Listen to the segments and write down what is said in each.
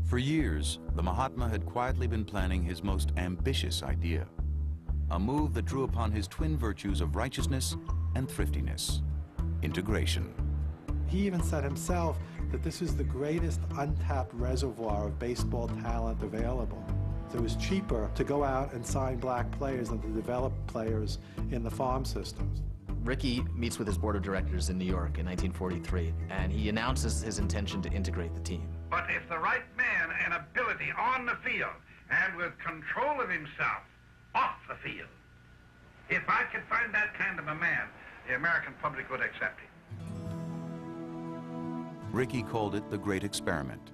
For years, the Mahatma had quietly been planning his most ambitious idea, a move that drew upon his twin virtues of righteousness and thriftiness: integration. He even said himself that this is the greatest untapped reservoir of baseball talent available. It was cheaper to go out and sign black players than to develop players in the farm systems. Ricky meets with his board of directors in New York in 1943, and he announces his intention to integrate the team. But if the right man and ability on the field and with control of himself off the field, if I could find that kind of a man, the American public would accept him. Ricky called it the Great Experiment,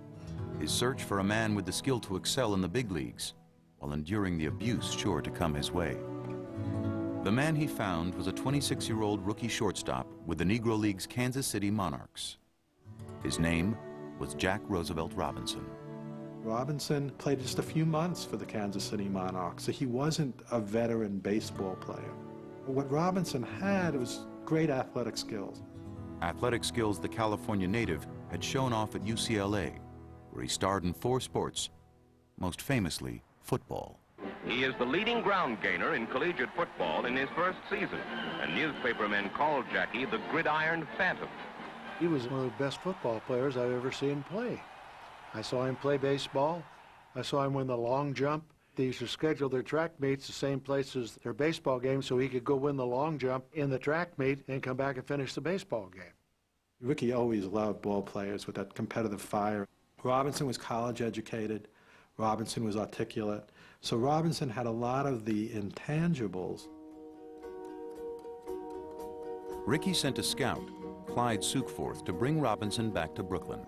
his search for a man with the skill to excel in the big leagues while enduring the abuse sure to come his way. The man he found was a 26-year-old rookie shortstop with the Negro League's Kansas City Monarchs. His name was Jack Roosevelt Robinson. Robinson played just a few months for the Kansas City Monarchs, so he wasn't a veteran baseball player. What Robinson had was great athletic skills. Athletic skills the California native had shown off at UCLA, where he starred in 4 sports, most famously football. He is the leading ground gainer in collegiate football in his first season, and newspapermen called Jackie the Gridiron Phantom. He was one of the best football players I've ever seen play. I saw him play baseball. I saw him win the long jump. They used to schedule their track meets the same place as their baseball game so he could go win the long jump in the track meet and come back and finish the baseball game. Ricky always loved ball players with that competitive fire. Robinson was college educated. Robinson was articulate. So Robinson had a lot of the intangibles. Ricky sent a scout, Clyde Sukeforth, to bring Robinson back to Brooklyn.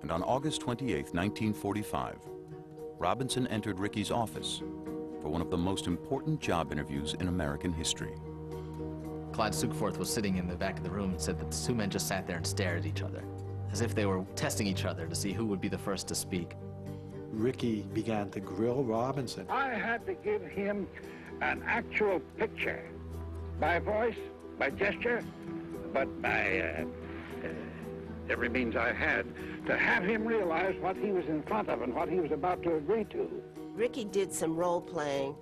And on August 28, 1945, Robinson entered Ricky's office for one of the most important job interviews in American history. Clyde Sukeforth was sitting in the back of the room and said that the 2 men just sat there and stared at each other, as if they were testing each other to see who would be the first to speak. Ricky began to grill Robinson. I had to give him an actual picture, by voice, by gesture, but by every means I had, to have him realize what he was in front of and what he was about to agree to. Ricky did some role-playing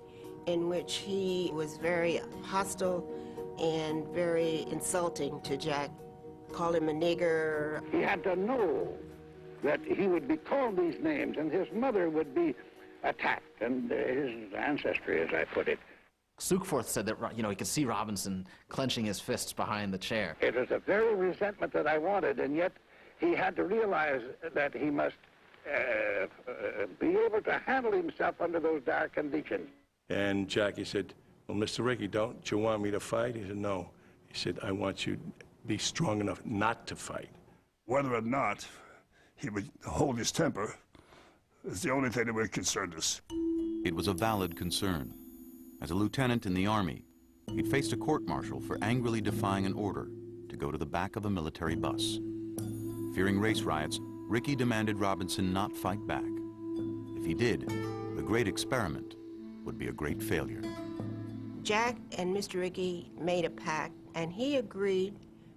in which he was very hostile and very insulting to Jack. Called him a nigger. He had to know that he would be called these names and his mother would be attacked and his ancestry, as I put it. Sukeforth said that, you know, he could see Robinson clenching his fists behind the chair. It was the very resentment that I wanted, and yet he had to realize that he must be able to handle himself under those dire conditions. And Jackie said, well, Mr. Ricky, don't you want me to fight? He said, no. He said, I want you to be strong enough not to fight. Whether or not he would hold his temper is the only thing that would concern us. It was a valid concern. As a lieutenant in the Army, he'd faced a court-martial for angrily defying an order to go to the back of a military bus. Fearing race riots, Ricky demanded Robinson not fight back. If he did, the Great Experiment would be a great failure. Jack and Mr. Ricky made a pact, and he agreed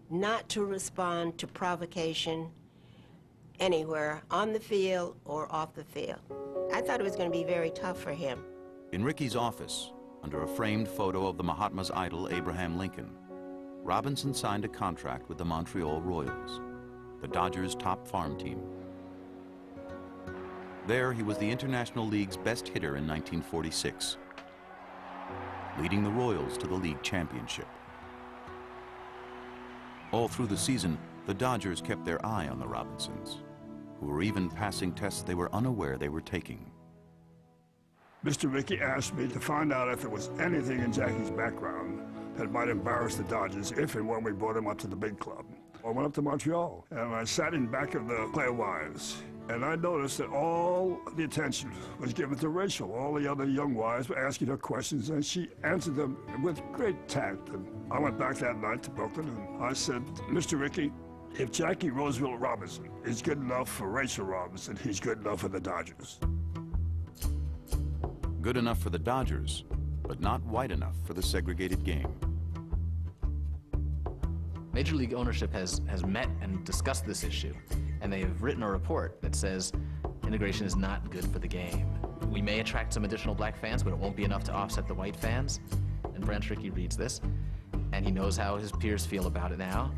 not to respond to provocation anywhere, on the field or off the field. I thought it was going to be very tough for him. In Ricky's office, under a framed photo of the Mahatma's idol, Abraham Lincoln, Robinson signed a contract with the Montreal Royals, the Dodgers' top farm team. There, he was the International League's best hitter in 1946, leading the Royals to the league championship. All through the season, the Dodgers kept their eye on the Robinsons, who were even passing tests they were unaware they were taking. Mr. Ricky asked me to find out if there was anything in Jackie's background that might embarrass the Dodgers if and when we brought him up to the big club. I went up to Montreal, and I sat in back of the player wives, and I noticed that all the attention was given to Rachel. All the other young wives were asking her questions, and she answered them with great tact. And I went back that night to Brooklyn, and I said, Mr. Ricky, if Jackie Roosevelt Robinson is good enough for Rachel Robinson, he's good enough for the Dodgers. Good enough for the Dodgers, but not white enough for the segregated game. Major League ownership has met and discussed this issue, and they have written a report that says Integration is not good for the game. We may attract some additional black fans, but it won't be enough to offset the white fans. And Branch Rickey reads this, and he knows how his peers feel about it now,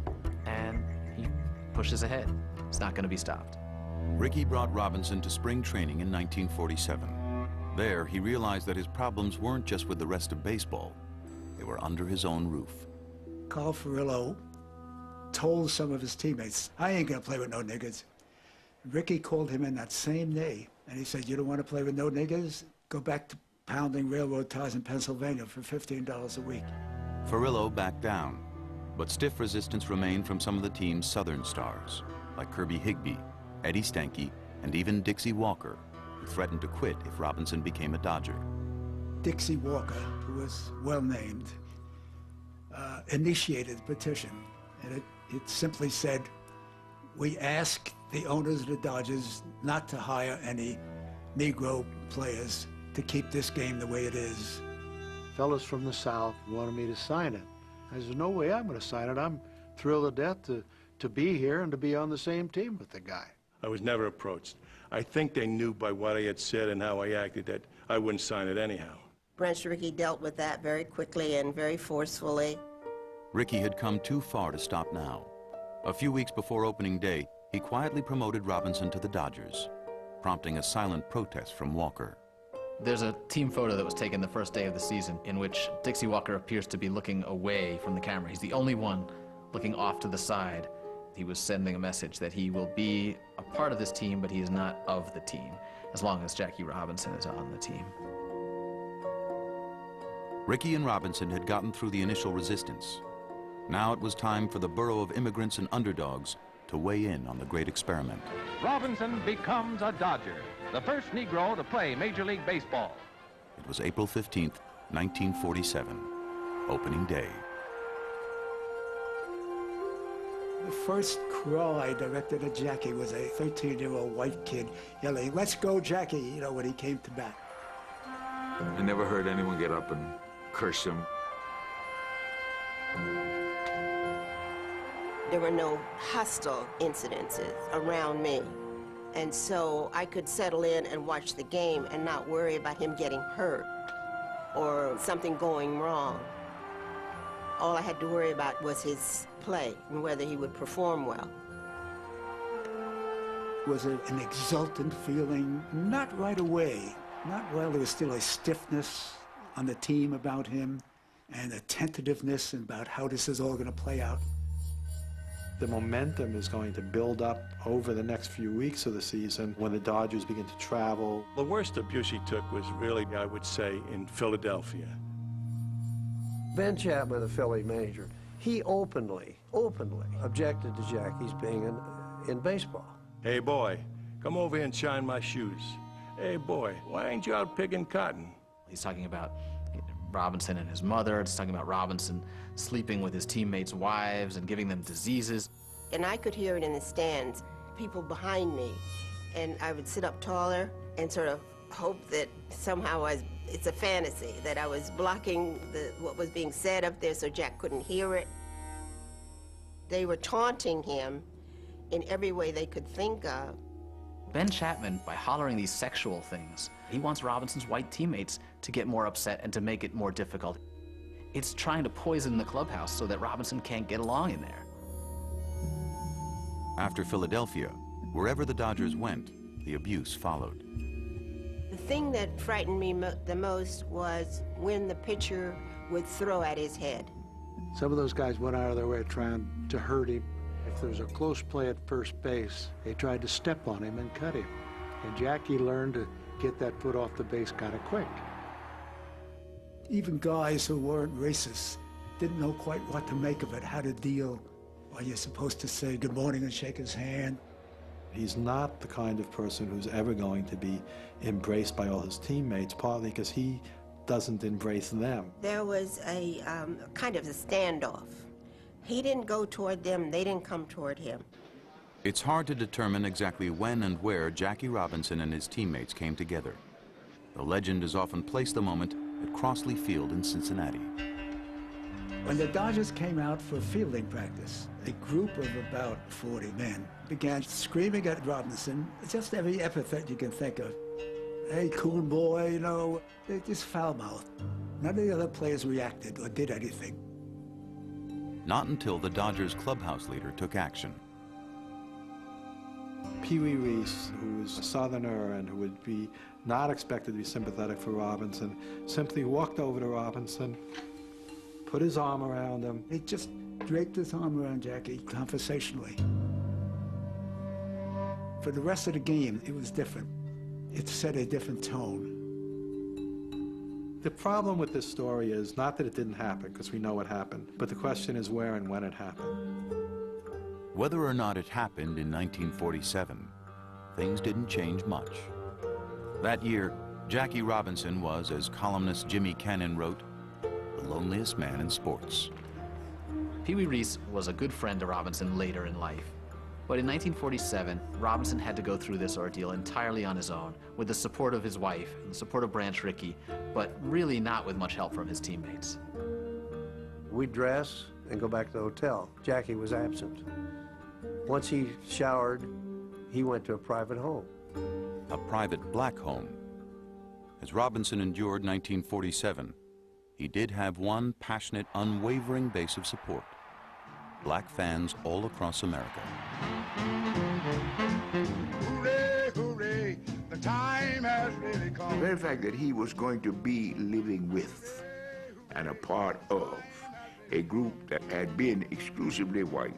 and he pushes ahead. It's not going to be stopped. Rickey brought Robinson to spring training in 1947. There, he realized that his problems weren't just with the rest of baseball. They were under his own roof. Carl Furillo told some of his teammates, I ain't gonna play with no niggers. Rickey called him in that same day, and he said, you don't want to play with no niggers? Go back to pounding railroad ties in Pennsylvania for $15 a week. Furillo backed down, but stiff resistance remained from some of the team's Southern stars, like Kirby Higbee, Eddie Stanky, and even Dixie Walker, who threatened to quit if Robinson became a Dodger. Dixie Walker, who was well named, initiated the petition, and it simply said, we ask the owners of the Dodgers not to hire any Negro players to keep this game the way it is. Fellas from the South wanted me to sign it. I said, no way I'm going to sign it. I'm thrilled to death to be here and to be on the same team with the guy. I was never approached. I think they knew by what I had said and how I acted that I wouldn't sign it anyhow. Branch Rickey dealt with that very quickly and very forcefully. Rickey had come too far to stop now. A few weeks before opening day, he quietly promoted Robinson to the Dodgers, prompting a silent protest from Walker. There's a team photo that was taken the first day of the season in which Dixie Walker appears to be looking away from the camera. He's the only one looking off to the side. He was sending a message that he will be a part of this team, but he is not of the team, as long as Jackie Robinson is on the team. Rickey and Robinson had gotten through the initial resistance. Now it was time for the borough of immigrants and underdogs to weigh in on the great experiment. Robinson becomes a Dodger, the first Negro to play Major League Baseball. It was April 15th, 1947, opening day. The first cry directed at Jackie was a 13-year-old white kid yelling, let's go, Jackie, you know, when he came to bat. I never heard anyone get up and curse him. There were no hostile incidences around me. And so I could settle in and watch the game and not worry about him getting hurt or something going wrong. All I had to worry about was his play and whether he would perform well. It was an exultant feeling, not right away, not while there was still a stiffness on the team about him and a tentativeness about how this is all going to play out. The momentum is going to build up over the next few weeks of the season when the Dodgers begin to travel. The worst abuse he took was really, I would say, in Philadelphia. Ben Chapman, the Philly manager, he openly objected to Jackie's being in baseball. Hey, boy, come over here and shine my shoes. Hey, boy, why ain't you out picking cotton? He's talking about Robinson and his mother. It's talking about Robinson sleeping with his teammates' wives and giving them diseases. And I could hear it in the stands, people behind me. And I would sit up taller and sort of hope that somehow it's a fantasy, that I was blocking what was being said up there so Jack couldn't hear it. They were taunting him in every way they could think of. Ben Chapman, by hollering these sexual things, he wants Robinson's white teammates to get more upset and to make it more difficult. It's trying to poison the clubhouse so that Robinson can't get along in there. After Philadelphia, wherever the Dodgers went, the abuse followed. The thing that frightened me the most was when the pitcher would throw at his head. Some of those guys went out of their way trying to hurt him. If there was a close play at first base, they tried to step on him and cut him. And Jackie learned to get that foot off the base kind of quick. Even guys who weren't racist didn't know quite what to make of it, how to deal. Are you supposed to say good morning and shake his hand? He's not the kind of person who's ever going to be embraced by all his teammates, partly because he doesn't embrace them. There was a kind of a standoff. He didn't go toward them, they didn't come toward him. It's hard to determine exactly when and where Jackie Robinson and his teammates came together. The legend has often placed the moment at Crossley Field in Cincinnati. When the Dodgers came out for fielding practice, a group of about 40 men began screaming at Robinson, just every epithet you can think of. Hey, cool boy, you know, they just foul-mouthed. None of the other players reacted or did anything. Not until the Dodgers clubhouse leader took action. Pee Wee Reese, who was a Southerner and who would be not expected to be sympathetic for Robinson, simply walked over to Robinson, put his arm around him. He just draped his arm around Jackie conversationally. For the rest of the game, it was different. It set a different tone. The problem with this story is not that it didn't happen, because we know what happened, but the question is where and when it happened. Whether or not it happened in 1947, things didn't change much. That year, Jackie Robinson was, as columnist Jimmy Cannon wrote, the loneliest man in sports. Pee Wee Reese was a good friend to Robinson later in life. But in 1947, Robinson had to go through this ordeal entirely on his own, with the support of his wife and the support of Branch Rickey, but really not with much help from his teammates. We'd dress and go back to the hotel. Jackie was absent. Once he showered, he went to a private home. A private black home. As Robinson endured 1947, he did have one passionate, unwavering base of support. Black fans all across America. Hooray, hooray, the time has really come. The very fact that he was going to be living with and a part of a group that had been exclusively white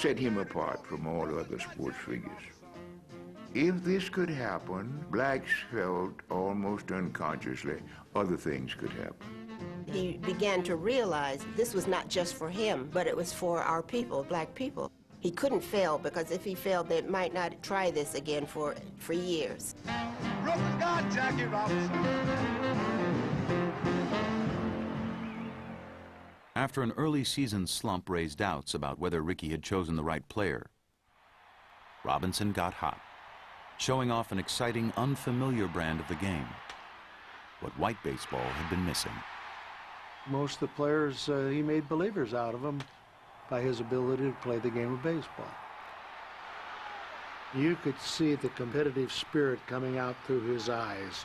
set him apart from all other sports figures. If this could happen, blacks felt almost unconsciously other things could happen. He began to realize this was not just for him, but it was for our people, black people. He couldn't fail, because if he failed, they might not try this again for years. Brooklyn got Jackie Robinson. After an early season slump raised doubts about whether Rickey had chosen the right player, Robinson got hot, showing off an exciting, unfamiliar brand of the game, what white baseball had been missing. Most of the players, he made believers out of them by his ability to play the game of baseball. You could see the competitive spirit coming out through his eyes.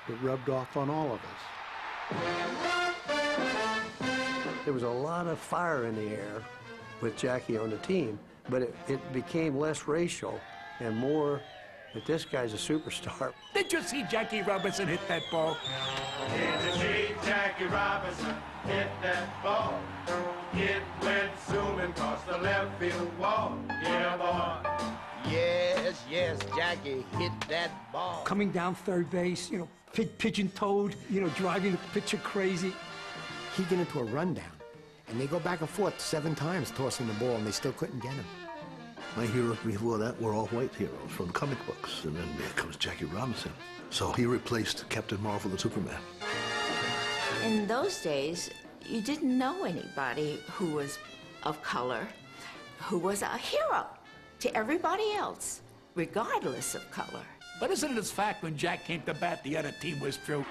It rubbed off on all of us. There was a lot of fire in the air with Jackie on the team, but it became less racial and more that this guy's a superstar. Did you see Jackie Robinson hit that ball? Did you see Jackie Robinson hit that ball? It went zooming across the left field wall. Yeah, boy. Yes, yes, Jackie hit that ball. Coming down third base, you know, pigeon-toed, you know, driving the pitcher crazy. He get into a rundown, and they go back and forth 7 times tossing the ball, and they still couldn't get him. My heroes before that were all white heroes from comic books, and then there comes Jackie Robinson. So he replaced Captain Marvel and Superman. In those days, you didn't know anybody who was of color, who was a hero to everybody else, regardless of color. But isn't it a fact when Jack came to bat, the other team was through?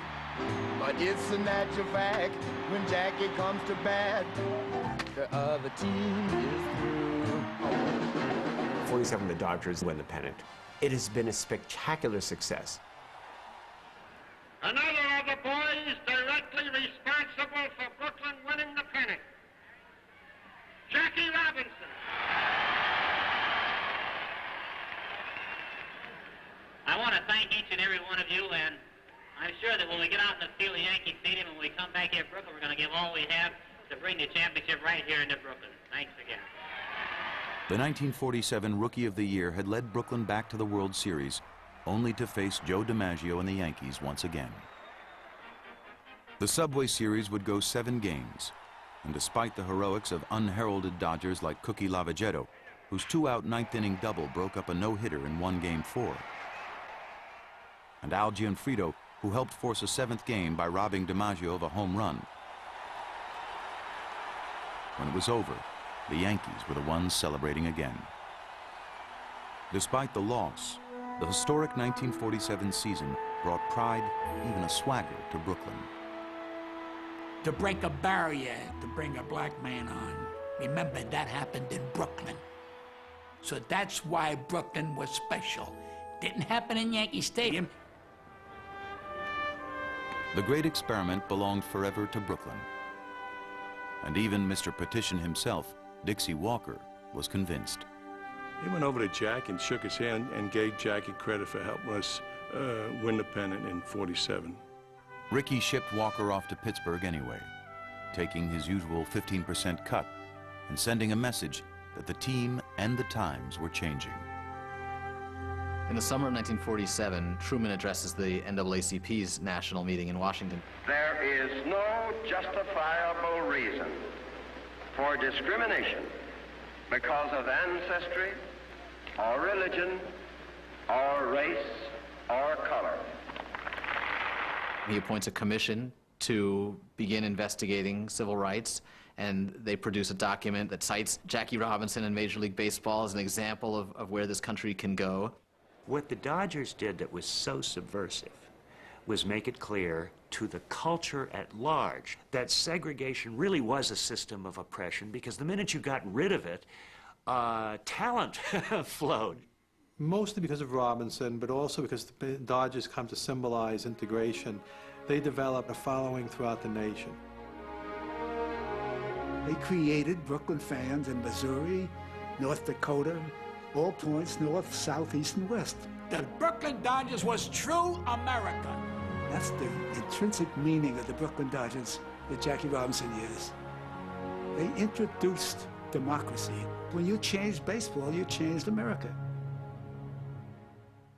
But it's a natural fact when Jackie comes to bat, the other team is through. 47, the Dodgers win the pennant. It has been a spectacular success. Another of the boys directly responsible for Brooklyn winning the pennant, Jackie Robinson. I want to thank each and every one of you, and I'm sure that when we get out in the field of Yankee Stadium and we come back here to Brooklyn, we're going to give all we have to bring the championship right here into Brooklyn. Thanks again. The 1947 Rookie of the Year had led Brooklyn back to the World Series, only to face Joe DiMaggio and the Yankees once again. The Subway Series would go 7 games, and despite the heroics of unheralded Dodgers like Cookie Lavagetto, whose 2-out 9th-inning double broke up a no-hitter in 1 Game 4, and Al Gianfrido, who helped force a 7th game by robbing DiMaggio of a home run. When it was over, the Yankees were the ones celebrating again. Despite the loss, the historic 1947 season brought pride, even a swagger, to Brooklyn. to break a barrier to bring a black man on. Remember, that happened in Brooklyn. So that's why Brooklyn was special. Didn't happen in Yankee Stadium. The great experiment belonged forever to Brooklyn. And even Mr. Petition himself, Dixie Walker, was convinced. He went over to Jack and shook his hand and gave Jackie credit for helping us win the pennant in '47. Rickey shipped Walker off to Pittsburgh anyway, taking his usual 15% cut and sending a message that the team and the times were changing. In the summer of 1947, Truman addresses the NAACP's national meeting in Washington. There is no justifiable reason for discrimination because of ancestry, or religion, or race, or color. He appoints a commission to begin investigating civil rights, and they produce a document that cites Jackie Robinson and Major League Baseball as an example of where this country can go. What the Dodgers did that was so subversive was make it clear to the culture at large that segregation really was a system of oppression, because the minute you got rid of it, talent flowed. Mostly because of Robinson, but also because the Dodgers come to symbolize integration. They develop a following throughout the nation. They created Brooklyn fans in Missouri, North Dakota, all points north, south, east, and west. The Brooklyn Dodgers was true America. That's the intrinsic meaning of the Brooklyn Dodgers that Jackie Robinson used. They introduced democracy. When you changed baseball, you changed America.